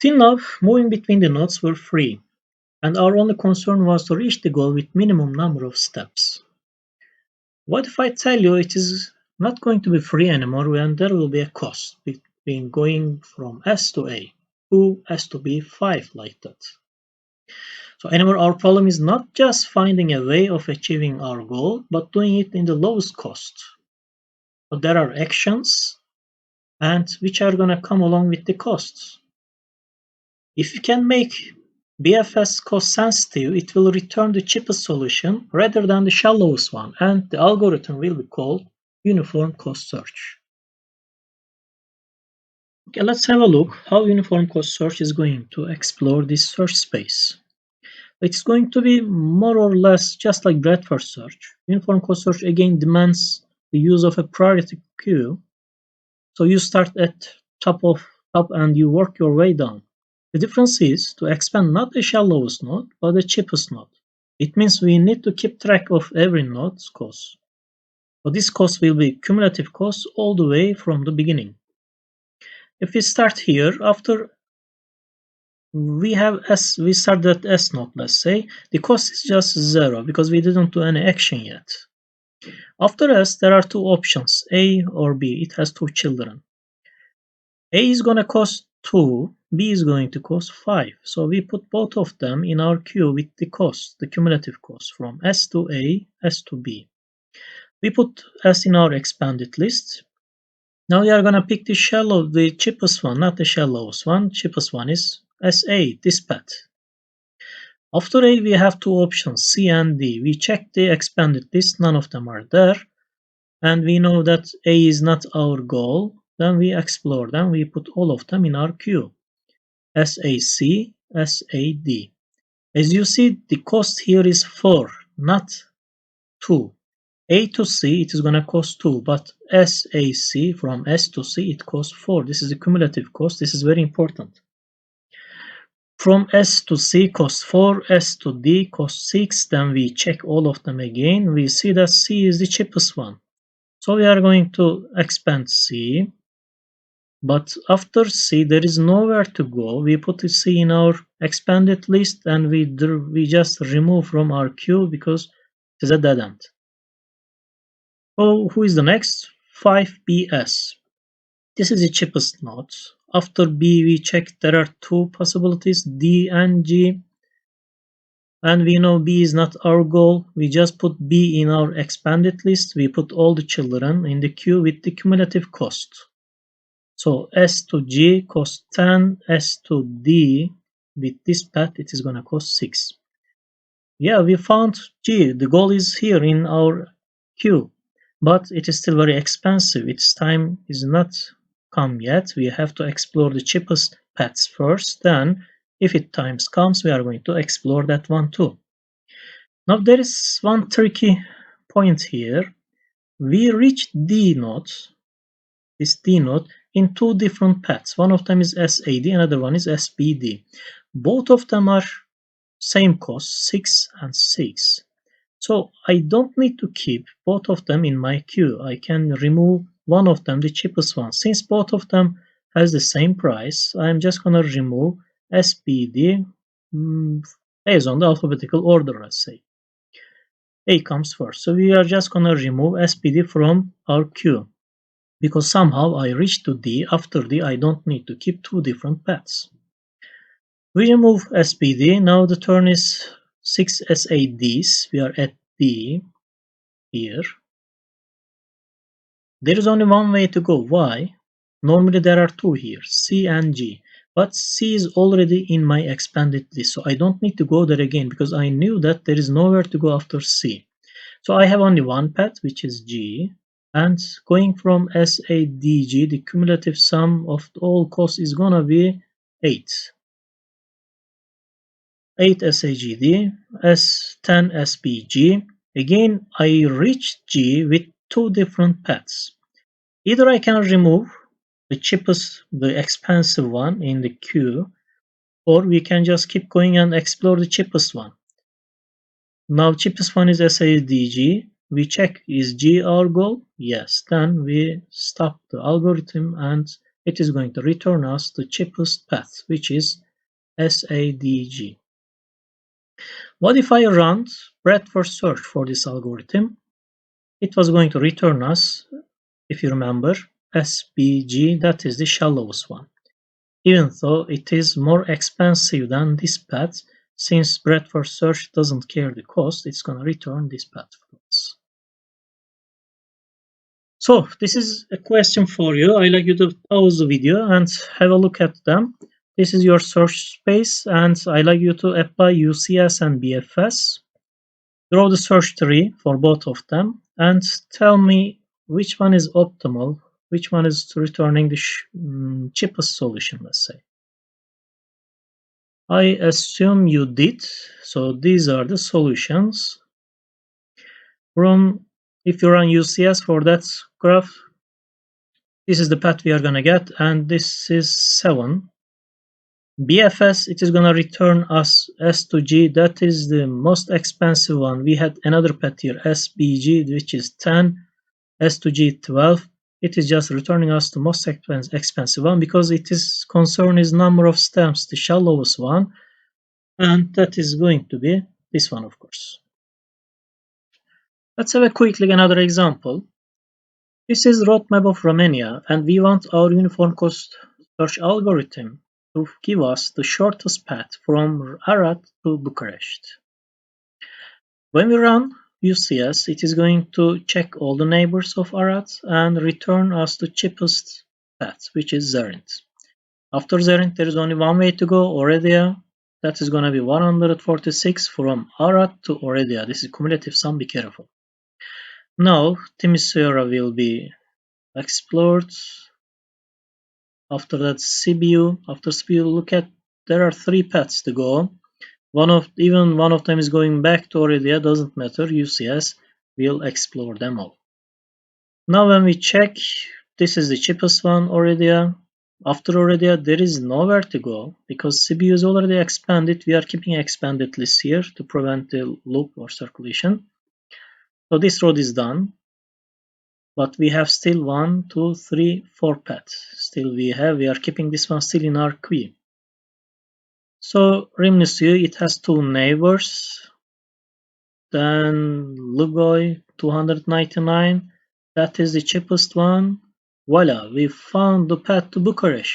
Till now, moving between the nodes were free, and our only concern was to reach the goal with minimum number of steps. What if I tell you it is not going to be free anymore when there will be a cost between going from S to A, 2, S to B, 5, like that. So anymore our problem is not just finding a way of achieving our goal, but doing it in the lowest cost. So there are actions and which are going to come along with the costs. If you can make BFS cost sensitive, it will return the cheapest solution rather than the shallowest one, and the algorithm will be called uniform cost search. Okay, let's have a look how uniform cost search is going to explore this search space. It's going to be more or less just like breadth-first search. Uniform cost search again demands the use of a priority queue. So you start at top and you work your way down. The difference is to expand not the shallowest node, but the cheapest node. It means we need to keep track of every node's cost. So this cost will be cumulative cost all the way from the beginning. If we start here, after we start at S node, let's say, the cost is just 0 because we didn't do any action yet. After S, there are two options, A or B. It has two children. A is going to cost 2, B is going to cost 5. So we put both of them in our queue with the cost, the cumulative cost from S to A, S to B. We put S in our expanded list. Now we are going to pick the cheapest one, not the shallowest one. Cheapest one is SA, this path. After A, we have two options, C and D. We check the expanded list, none of them are there. And we know that A is not our goal. Then we explore them, we put all of them in our queue. SAC, SAD. As you see, the cost here is 4, not 2. A to C, it is going to cost 2, but SAC, from S to C, it costs 4. This is the cumulative cost. This is very important. From S to C costs 4, S to D costs 6. Then we check all of them again. We see that C is the cheapest one. So we are going to expand C. But after C, there is nowhere to go. We put the C in our expanded list and we just remove from our queue because it is a dead end. So who is the next? 5BS. This is the cheapest node. After B, we check there are two possibilities, D and G. And we know B is not our goal. We just put B in our expanded list. We put all the children in the queue with the cumulative cost. So S to G costs 10, S to D with this path it is going to cost 6. Yeah, we found G. The goal is here in our queue, but it is still very expensive. Its time is not come yet. We have to explore the cheapest paths first. Then, if it times comes, we are going to explore that one too. Now there is one tricky point here. We reach D node, this D node, in two different paths. One of them is SAD, another one is SBD. Both of them are same cost, 6 and 6. So I don't need to keep both of them in my queue. I can remove one of them, the cheapest one. Since both of them has the same price, I'm just gonna remove SBD based on the alphabetical order, let's say. A comes first. So we are just gonna remove SBD from our queue. Because somehow I reach to D, after D I don't need to keep two different paths. We remove SBD, now the turn is 6 SADs, we are at D here. There is only one way to go, why? Normally there are two here, C and G, but C is already in my expanded list, so I don't need to go there again because I knew that there is nowhere to go after C. So I have only one path, which is G. And going from SADG, the cumulative sum of all costs is gonna be 8. 8 SAGD, S10 SBG. Again, I reach G with two different paths. Either I can remove the cheapest, the expensive one in the queue, or we can just keep going and explore the cheapest one. Now, cheapest one is SADG. We check, is G our goal? Yes. Then we stop the algorithm and it is going to return us the cheapest path, which is SADG. What if I run breadth first search for this algorithm? It was going to return us, if you remember, SBG, that is the shallowest one. Even though it is more expensive than this path, since breadth first search doesn't care the cost, it's going to return this path for us. So this is a question for you. I like you to pause the video and have a look at them. This is your search space, and I like you to apply UCS and BFS. Draw the search tree for both of them and tell me which one is optimal, which one is returning the cheapest solution, let's say. I assume you did. So these are the solutions. If you run UCS for that graph, this is the path we are going to get, and this is 7. BFS, it is going to return us S to G, that is the most expensive one. We had another path here, SBG, which is 10, S to G 12. It is just returning us the most expensive one because it is concern is number of steps, the shallowest one, and that is going to be this one, of course. Let's have a quick look at another example. This is roadmap of Romania, and we want our uniform cost search algorithm to give us the shortest path from Arad to Bucharest. When we run UCS, it is going to check all the neighbors of Arad and return us the cheapest path, which is Zerent. After Zerent, there is only one way to go, Oradea. That is going to be 146 from Arad to Oradea. This is cumulative sum, be careful. Now, Timisoara will be explored. After that, Sibiu. After Sibiu, look at, there are 3 paths to go. Even one of them is going back to Oradea, doesn't matter. UCS will explore them all. Now when we check, this is the cheapest one, Oradea. After Oradea, there is nowhere to go because Sibiu is already expanded. We are keeping expanded list here to prevent the loop or circulation. So this road is done. But we have still 1, 2, 3, 4 paths. Still we are keeping this one still in our queue. So Rimnisiu, it has 2 neighbors. Then Lugoi 299, that is the cheapest one. Voila, we found the path to Bucharest.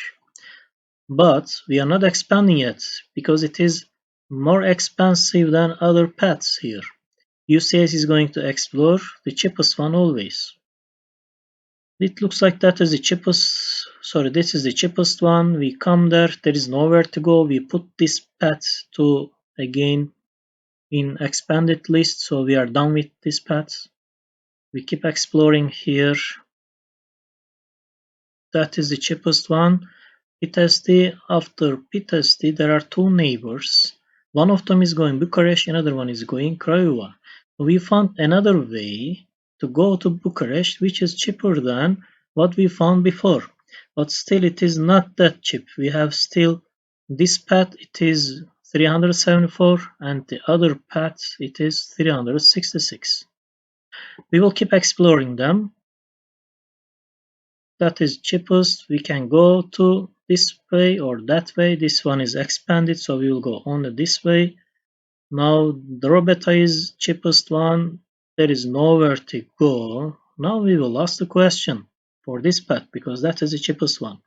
But we are not expanding yet because it is more expensive than other paths here. UCS is going to explore the cheapest one always. It looks like that is the cheapest, this is the cheapest one. We come there is nowhere to go. We put this path to again in expanded list, so we are done with this path. We keep exploring here. That is the cheapest one. Pitesti, after Pitesti there are 2 neighbors. One of them is going Bucharest, another one is going Craiova. We found another way to go to Bucharest which is cheaper than what we found before, but still it is not that cheap. We have still this path, it is 374, and the other path it is 366. We will keep exploring them. That is cheapest. We can go to this way or that way. This one is expanded, so we will go only this way. Now Drobeta is cheapest one. There is nowhere to go. Now we will ask the question for this path because that is the cheapest one.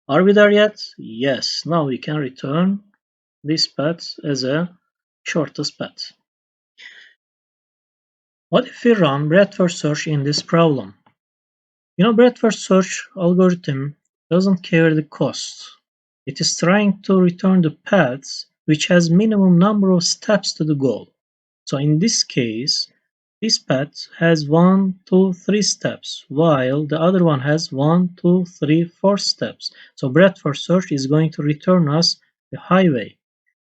Are we there yet? Yes. Now we can return this path as a shortest path. What if we run breadth first search in this problem? Breadth first search algorithm doesn't care the cost. It is trying to return the paths which has minimum number of steps to the goal. So in this case, this path has 1, 2, 3 steps, while the other one has 1, 2, 3, 4 steps. So breadth first search is going to return us the highway,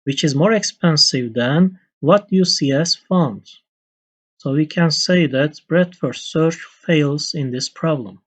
which is more expensive than what UCS found. So we can say that breadth first search fails in this problem.